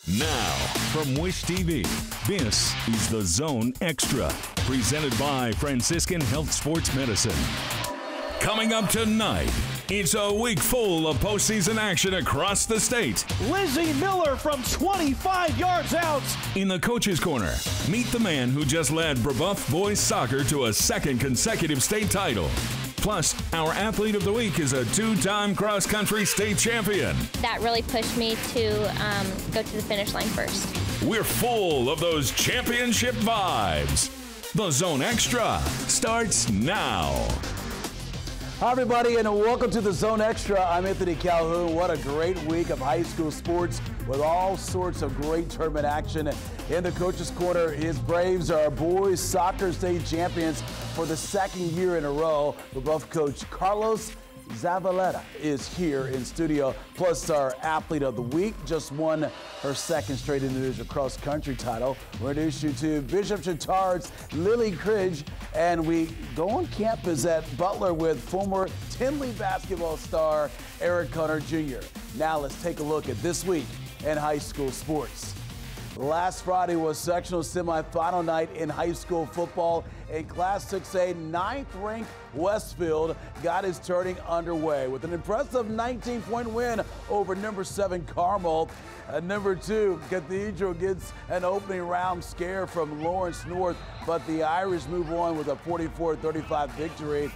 Now, from Wish TV, this is The Zone Extra, presented by Franciscan Health Sports Medicine. Coming up tonight, it's a week full of postseason action across the state. Lizzie Miller from 25 yards out. In the Coach's Corner, meet the man who just led Brebeuf boys soccer to a second consecutive state title. Plus, our athlete of the week is a two-time cross-country state champion. That really pushed me to go to the finish line first. We're full of those championship vibes. The Zone Extra starts now. Hi, everybody, and welcome to the Zone Extra. I'm Anthony Calhoun. What a great week of high school sports with all sorts of great tournament action. In the Coach's Corner, his Braves are boys soccer state champions for the second year in a row. Brebeuf coach Carlos Zavaleta is here in studio, plus our athlete of the week just won her second straight individual cross-country title. We're introducing you to Bishop Chatard's Lily Cridge, and we go on campus at Butler with former Tinley basketball star Eric Connor Jr. Now let's take a look at this week in high school sports. Last Friday was sectional semifinal night in high school football. In Class 6A, 9th-ranked Westfield got its turning underway with an impressive 19-point win over number 7 Carmel. Number 2 Cathedral gets an opening round scare from Lawrence North, but the Irish move on with a 44-35 victory.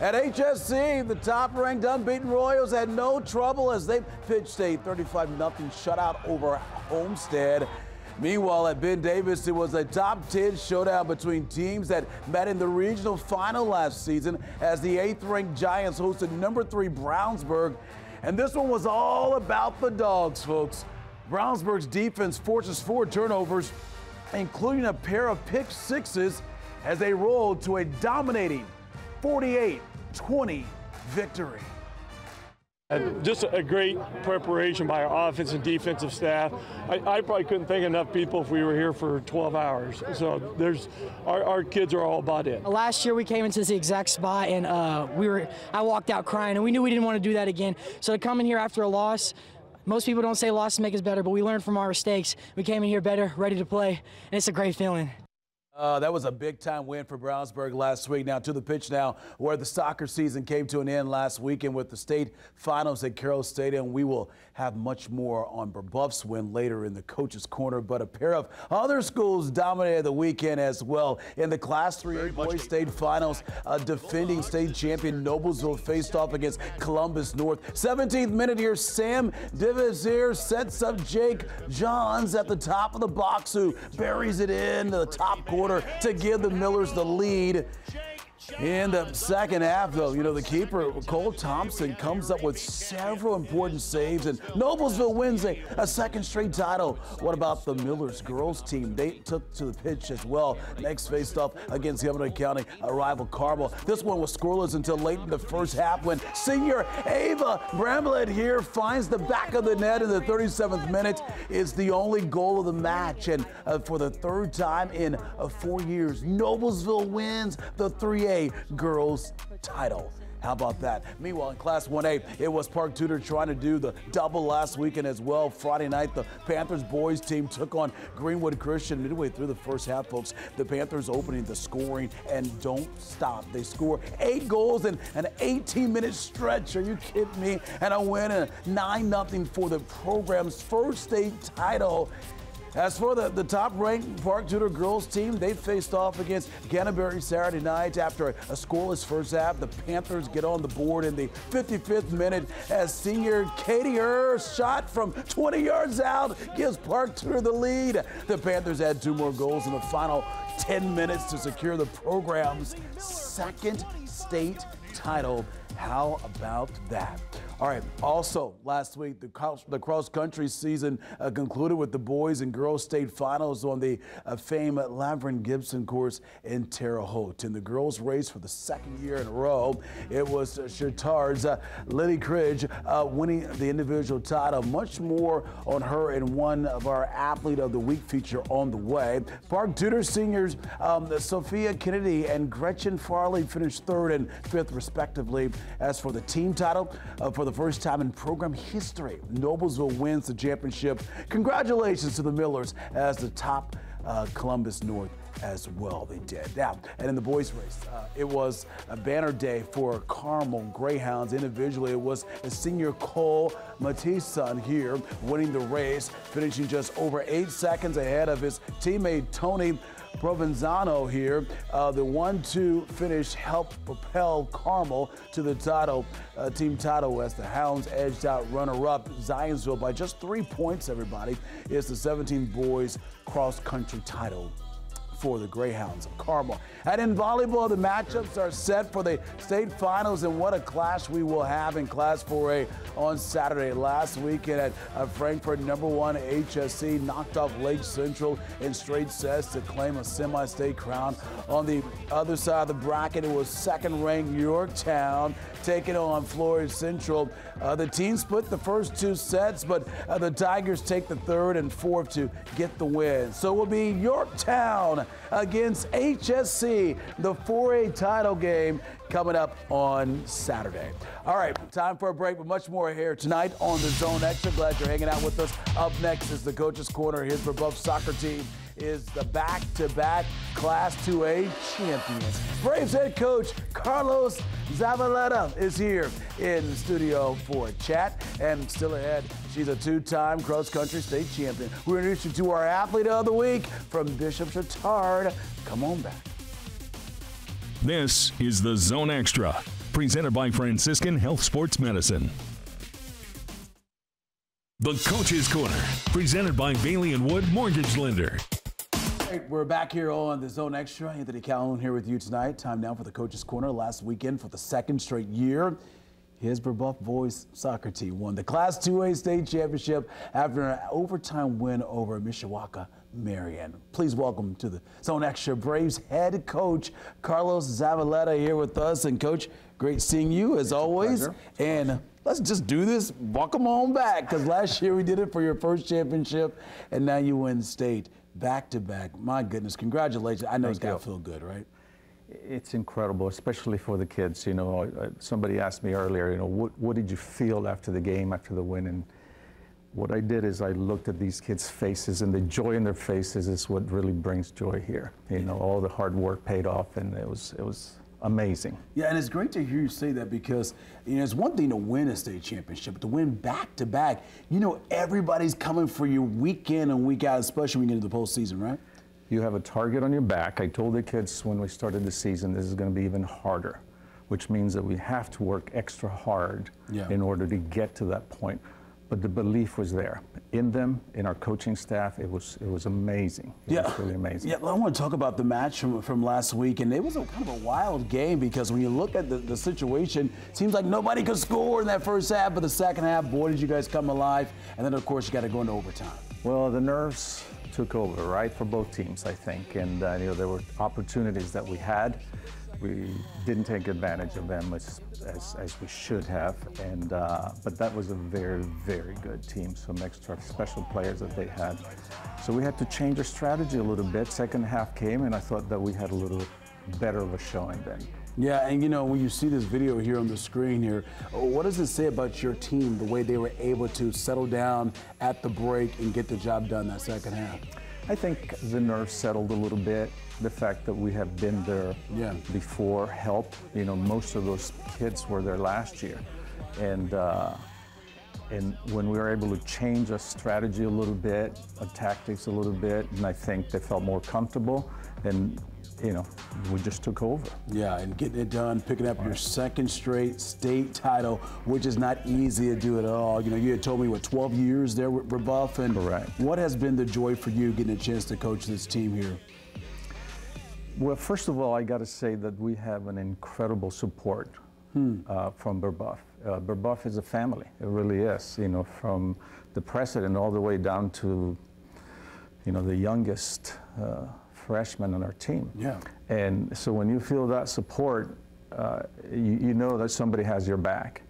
At HSC, the top-ranked unbeaten Royals had no trouble as they pitched a 35-0 shutout over Homestead. Meanwhile, at Ben Davis, it was a top 10 showdown between teams that met in the regional final last season as the 8th-ranked Giants hosted number 3 Brownsburg. And this one was all about the dogs, folks. Brownsburg's defense forces 4 turnovers, including a pair of pick sixes, as they rolled to a dominating 48-20 victory. Just a great preparation by our offensive and defensive staff. I probably couldn't thank enough people if we were here for 12 hours. So our kids are all about it. Last year we came into the exact spot and I walked out crying, and we knew we didn't want to do that again. So to come in here after a loss, most people don't say losses make us better, but we learned from our mistakes. We came in here better, ready to play, and it's a great feeling. That was a big-time win for Brownsburg last week. Now to the pitch now, where the soccer season came to an end last weekend with the state finals at Carroll Stadium. We will have much more on Brebeuf's win later in the Coach's Corner, but a pair of other schools dominated the weekend as well. In the Class 3A boys state finals, defending state champion Noblesville faced off against Columbus North. 17th minute here, Sam Divizier sets up Jake Johns at the top of the box, who buries it in the top corner to give the Millers the lead. In the second half, though, the keeper, Cole Thompson, comes up with several important saves, and Noblesville wins a second straight title. What about the Millers girls team? They took to the pitch as well. Next faced off against Hamilton County rival Carmel. This one was scoreless until late in the first half when senior Ava Bramlett here finds the back of the net in the 37th minute. It's the only goal of the match, and for the third time in 4 years, Noblesville wins the 3A girls title. How about that? Meanwhile, in Class 1A, it was Park Tudor trying to do the double last weekend as well. Friday night, the Panthers boys team took on Greenwood Christian midway through the first half, folks. The Panthers opening the scoring and don't stop. They score 8 goals in an 18-minute stretch. Are you kidding me? And a win, and a 9-0 for the program's first state title. As for the top-ranked Park Tudor girls team, they faced off against Canterbury Saturday night. After a scoreless first half, the Panthers get on the board in the 55th minute as senior Katie Ear's shot from 20 yards out gives Park Tudor the lead. The Panthers had 2 more goals in the final 10 minutes to secure the program's second state title. How about that? All right, also last week, the cross-country season concluded with the boys and girls state finals on the famed Laverne Gibson course in Terre Haute. In the girls race for the second year in a row, it was Chatard's Lily Cridge winning the individual title. Much more on her in one of our Athlete of the Week feature on the way. Park Tudor seniors Sophia Kennedy and Gretchen Farley finished 3rd and 5th respectively. As for the team title for the first time in program history, Noblesville wins the championship. Congratulations to the Millers as the top Columbus North as well. They did. Now, and in the boys race, it was a banner day for Carmel Greyhounds. Individually, it was a senior Cole Matison here winning the race, finishing just over 8 seconds ahead of his teammate Tony Provenzano here. The 1-2 finish helped propel Carmel to the title, team title, as the Hounds edged out runner-up Zionsville by just 3 points, everybody. It's the 17th boys cross-country title for the Greyhounds of Carmel. And in volleyball, the matchups are set for the state finals, and what a clash we will have in Class 4A on Saturday. Last weekend at Frankfort, #1 HSC knocked off Lake Central in straight sets to claim a semi-state crown. On the other side of the bracket, it was second-ranked Yorktown taking on Floyd Central. The team split the first 2 sets, but the Tigers take the third and fourth to get the win. So it will be Yorktown against HSC, the 4A title game coming up on Saturday. All right, time for a break, but much more here tonight on the Zone Extra. Glad you're hanging out with us. Up next is the Coach's Corner. His Brebeuf soccer team is the back-to-back Class 2A champions. Braves head coach Carlos Zavaleta is here in the studio for a chat, and still ahead, she's a 2-time cross-country state champion. We're introducing you to our athlete of the week from Bishop Chatard. Come on back. This is the Zone Extra, presented by Franciscan Health Sports Medicine. The Coach's Corner, presented by Bailey & Wood Mortgage Lender. We're back here on the Zone Extra. Anthony Calhoun here with you tonight. Time now for the Coach's Corner. Last weekend, for the second straight year, his Brebeuf boys soccer team won the Class 2A state championship after an overtime win over Mishawaka Marion. Please welcome to the Zone Extra Braves head coach Carlos Zavaleta here with us. And Coach, great seeing you as always. And let's just do this. Welcome on back, because last year we did it for your first championship, and now you win state back-to-back. My goodness, congratulations. I know it's got to feel good, right? It's incredible, especially for the kids. You know, somebody asked me earlier, you know, what did you feel after the game, after the win? And what I did is I looked at these kids' faces, and the joy in their faces is what really brings joy here. You know, all the hard work paid off, and it was amazing. Yeah, and it's great to hear you say that, because, you know, it's one thing to win a state championship, but to win back-to-back, you know, everybody's coming for you week in and week out, especially when you get into the postseason, right? You have a target on your back. I told the kids when we started the season, this is going to be even harder, which means that we have to work extra hard in order to get to that point. But the belief was there in them, in our coaching staff. It was amazing. It was really amazing. Yeah, I want to talk about the match from last week, and it was a kind of a wild game, because when you look at the situation, it seems like nobody could score in that first half, but the second half, boy, did you guys come alive. And then, of course, you got to go into overtime. Well, the nerves took over, right, for both teams, I think. And, you know, there were opportunities that we had. We didn't take advantage of them as we should have, and but that was a very, very good team. Some extra special players that they had. So we had to change our strategy a little bit. Second half came, and I thought that we had a little better of a showing then. Yeah, and you know, when you see this video here on the screen here, what does it say about your team, the way they were able to settle down at the break and get the job done that second half? I think the nerves settled a little bit. The fact that we have been there before helped. You know, most of those kids were there last year. And when we were able to change our strategy a little bit, our tactics a little bit, and I think they felt more comfortable, and, you know, we just took over. Yeah, and getting it done, picking up your second straight state title, which is not easy to do at all. You know, you had told me, what, 12 years there with Brebeuf? And correct. What has been the joy for you getting a chance to coach this team here? Well, first of all, I got to say that we have an incredible support from Brebeuf. Brebeuf is a family. It really is. You know, from the president all the way down to, you know, the youngest freshman on our team. Yeah. And so when you feel that support, you know that somebody has your back.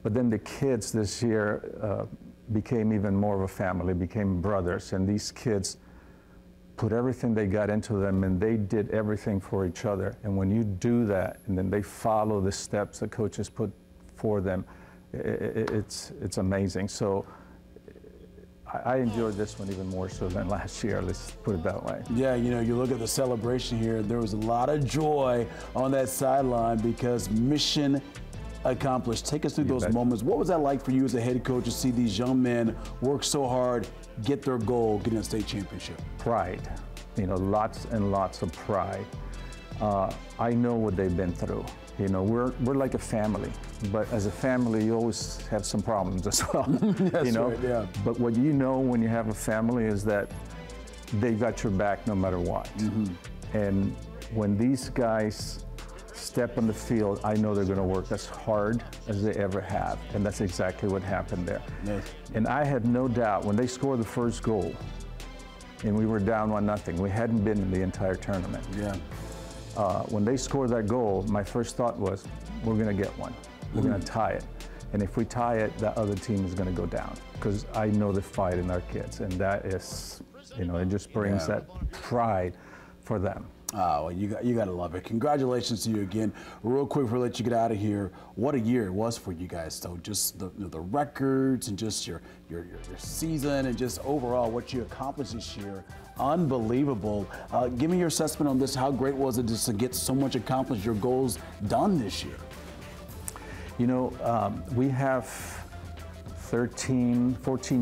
But then the kids this year became even more of a family, became brothers, and these kids put everything they got into them, and they did everything for each other. And when you do that, and then they follow the steps the coaches put for them, it's amazing. So I enjoyed this one even more so than last year, let's put it that way. Yeah, you know, you look at the celebration here, there was a lot of joy on that sideline because mission accomplished. Take us through those moments. What was that like for you as a head coach to see these young men work so hard, get their goal, getting a state championship? Pride, you know, lots and lots of pride. I know what they've been through. You know, we're like a family, but as a family, you always have some problems as well. That's you know? right, yeah. But what you know when you have a family is that they got your back no matter what. And when these guys step on the field, I know they're going to work as hard as they ever have, and that's exactly what happened there. Yes. And I had no doubt when they scored the first goal, and we were down 1-0. We hadn't been in the entire tournament. Yeah. When they scored that goal, my first thought was, we're going to get one. We're going to tie it. And if we tie it, that other team is going to go down. Because I know the fight in our kids. And that is, you know, it just brings that pride for them. Oh, well, you got to love it. Congratulations to you again. Real quick before I let you get out of here, what a year it was for you guys. So just the records and just your season and just overall what you accomplished this year. Unbelievable. Give me your assessment on this. How great was it just to get so much accomplished, your goals done this year? You know, we have 14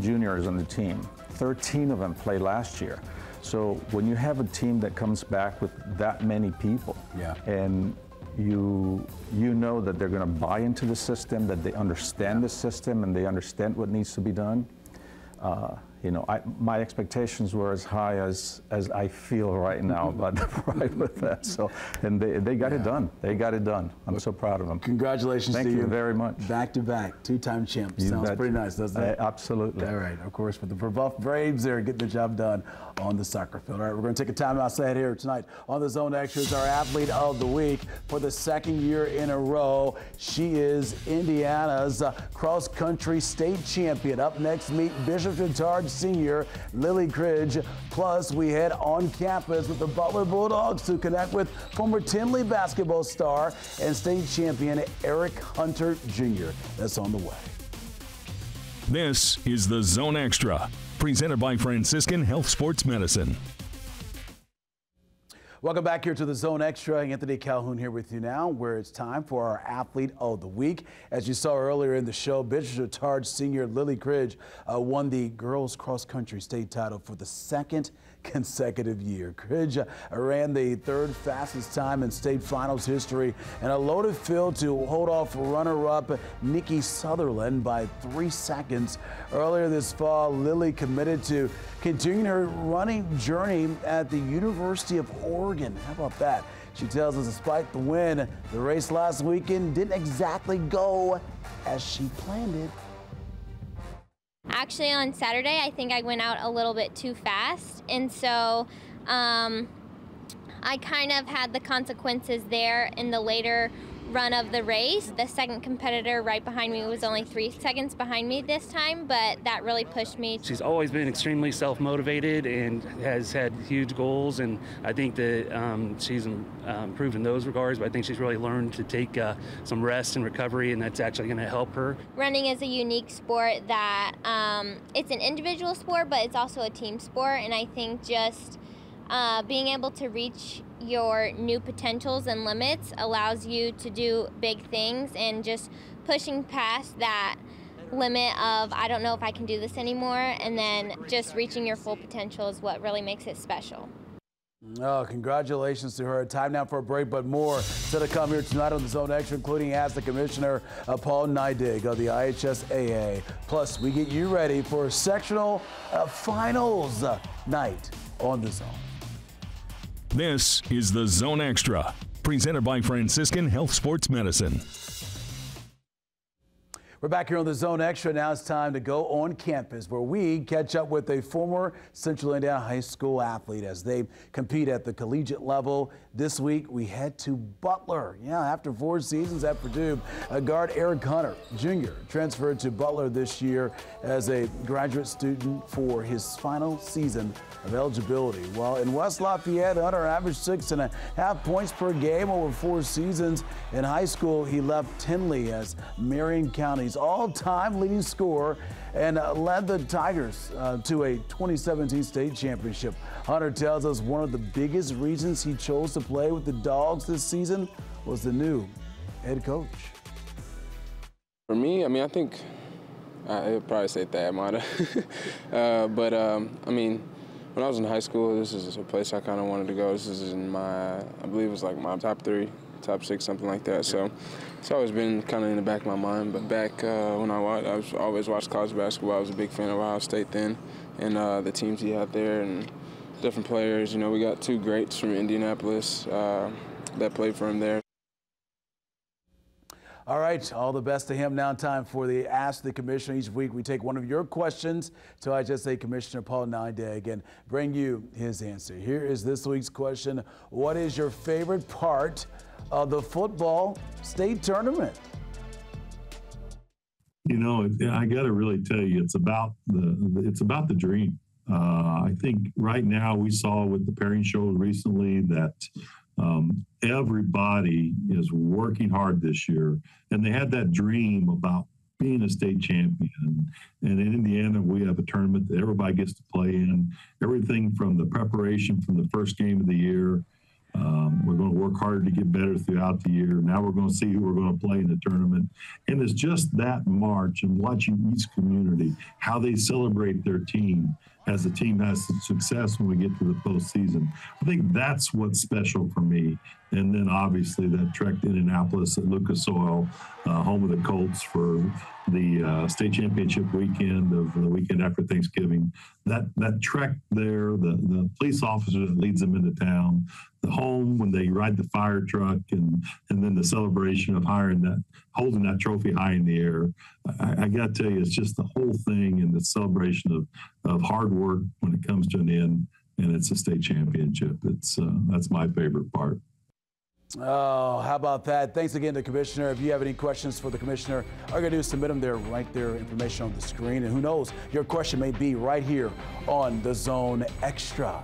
juniors on the team. 13 of them played last year. So when you have a team that comes back with that many people, and you know that they're going to buy into the system, that they understand the system, and they understand what needs to be done. You know, my expectations were as high as I feel right now about the pride with that. So, and they got it done. They got it done. I'm so proud of them. Congratulations to you. Thank you very much. Back-to-back, two-time champs. Sounds pretty nice, doesn't it? Absolutely. All right, of course, for the Brebeuf Braves, they're getting the job done on the soccer field. All right, we're going to take a time outside here tonight on the Zone Extras. Our athlete of the week for the second year in a row. She is Indiana's cross-country state champion. Up next, meet Bishop Chatard Senior Lily Cridge. Plus, we head on campus with the Butler Bulldogs to connect with former Tinley basketball star and state champion Eric Hunter Jr. That's on the way. This is the Zone Extra, presented by Franciscan Health Sports Medicine. Welcome back here to the Zone Extra. Anthony Calhoun here with you now, where it's time for our Athlete of the Week. As you saw earlier in the show, Bishop Chatard Senior Lily Cridge won the girls cross-country state title for the second consecutive year. Cridge ran the third fastest time in state finals history and a loaded field to hold off runner-up Nikki Sutherland by 3 seconds. Earlier this fall, Lily committed to continuing her running journey at the University of Oregon. How about that? She tells us despite the win, the race last weekend didn't exactly go as she planned it. Actually, on Saturday, I think I went out a little bit too fast, and so I kind of had the consequences there in the later run of the race. The second competitor right behind me was only 3 seconds behind me this time, but that really pushed me. She's always been extremely self-motivated and has had huge goals, and I think that she's improved in those regards, but I think she's really learned to take some rest and recovery, and that's actually going to help her. Running is a unique sport that it's an individual sport, but it's also a team sport, and I think just being able to reach your new potentials and limits allows you to do big things, and just pushing past that limit of I don't know if I can do this anymore, and then just reaching your full potential is what really makes it special. Oh, congratulations to her. Time now for a break, but more still to come here tonight on the Zone Extra, including as the Commissioner Paul Neidig of the IHSAA. Plus, we get you ready for sectional finals night on the Zone. This is the Zone Extra, presented by Franciscan Health Sports Medicine. We're back here on the Zone Extra. Now it's time to go on campus where we catch up with a former Central Indiana High School athlete as they compete at the collegiate level. This week we head to Butler. Yeah, after 4 seasons at Purdue, guard Eric Hunter Jr. transferred to Butler this year as a graduate student for his final season of eligibility. While in West Lafayette, Hunter averaged 6.5 points per game over 4 seasons. In high school, he left Tinley as Marion County's Williams, all-time leading scorer, and led the Tigers to a 2017 state championship. Hunter tells us one of the biggest reasons he chose to play with the Dogs this season was the new head coach. For me, I mean, I think I would probably say Thad Matta. I mean, when I was in high school, this is a place I kind of wanted to go. This is in my, I believe it was like my top 3, top 6, something like that. So it's always been kind of in the back of my mind. But back when I always watched college basketball. I was a big fan of Ohio State then, and the teams he had there and different players. You know, we got 2 greats from Indianapolis that played for him there. All right, all the best to him. Now time for the Ask the Commissioner. Each week we take one of your questions to IHSA Commissioner Paul Nideg and bring you his answer. Here is this week's question. What is your favorite part of the football state tournament? You know, I got to really tell you, it's about the dream. I think right now we saw with the pairing show recently that everybody is working hard this year, and they had that dream about being a state champion. And in Indiana, we have a tournament that everybody gets to play in. Everything from the preparation from the first game of the year. We're going to work harder to get better throughout the year. Now we're going to see who we're going to play in the tournament. And it's just that march and watching each community, how they celebrate their team as the team has success when we get to the postseason. I think that's what's special for me. And then obviously that trek to Indianapolis at Lucas Oil, home of the Colts for the state championship weekend of the weekend after Thanksgiving. That trek there, the police officer that leads them into town, the home when they ride the fire truck, and then the celebration of holding that trophy high in the air. I got to tell you, it's just the whole thing and the celebration of hard work when it comes to an end, and it's a state championship. That's my favorite part. Oh, how about that? Thanks again to the Commissioner. If you have any questions for the Commissioner, all you gotta do is submit them there, right there, information on the screen. And who knows, your question may be right here on The Zone Extra.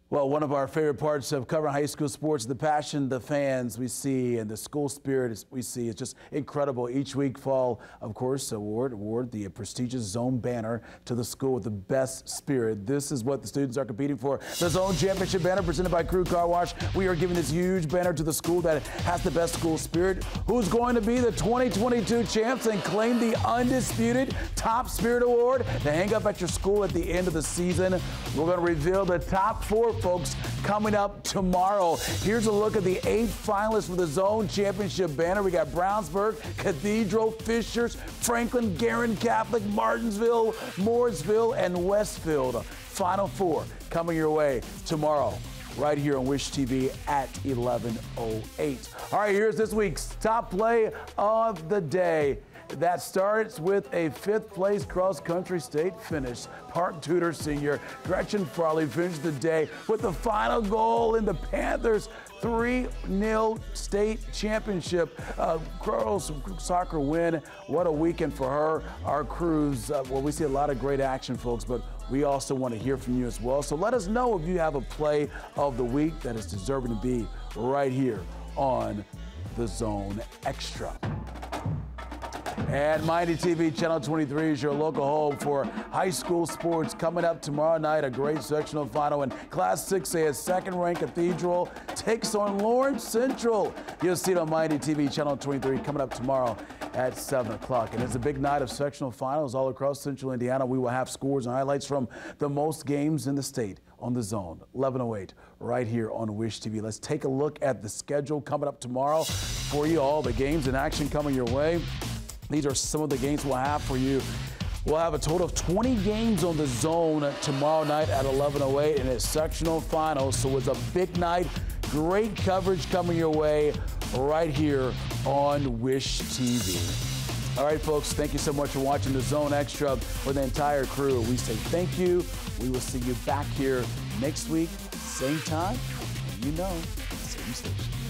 Well, one of our favorite parts of covering high school sports, the passion, the fans we see, and the school spirit we see is just incredible. Each week fall, of course, award the prestigious Zone banner to the school with the best spirit. This is what the students are competing for. The Zone Championship banner presented by Crew Car Wash. We are giving this huge banner to the school that has the best school spirit. Who's going to be the 2022 champs and claim the undisputed Top Spirit Award to hang up at your school at the end of the season? We're going to reveal the top 4, folks, coming up tomorrow. Here's a look at the 8 finalists for the Zone Championship banner. We got Brownsburg, Cathedral, Fishers, Franklin, Guerin Catholic, Martinsville, Mooresville, and Westfield. Final 4 coming your way tomorrow, right here on Wish TV at 11:08. All right, here's this week's top play of the day. That starts with a 5th place cross-country state finish. Park Tudor senior Gretchen Farley finished the day with the final goal in the Panthers' 3-0 state championship. Girls soccer win. What a weekend for her. Our crews, well, we see a lot of great action, folks, but we also want to hear from you as well. So let us know if you have a play of the week that is deserving to be right here on The Zone Extra. And Mighty TV Channel 23 is your local home for high school sports. Coming up tomorrow night, a great sectional final in Class 6A as second-ranked Cathedral takes on Lawrence Central. You'll see it on Mighty TV Channel 23 coming up tomorrow at 7 o'clock. And it's a big night of sectional finals all across Central Indiana. We will have scores and highlights from the most games in the state on The Zone, 11:08, right here on Wish TV. Let's take a look at the schedule coming up tomorrow for you. All the games in action coming your way. These are some of the games we'll have for you. We'll have a total of 20 games on The Zone tomorrow night at 11:08 in its sectional finals. So it's a big night. Great coverage coming your way right here on Wish TV. All right, folks, thank you so much for watching The Zone Extra. For the entire crew, we say thank you. We will see you back here next week, same time, same station.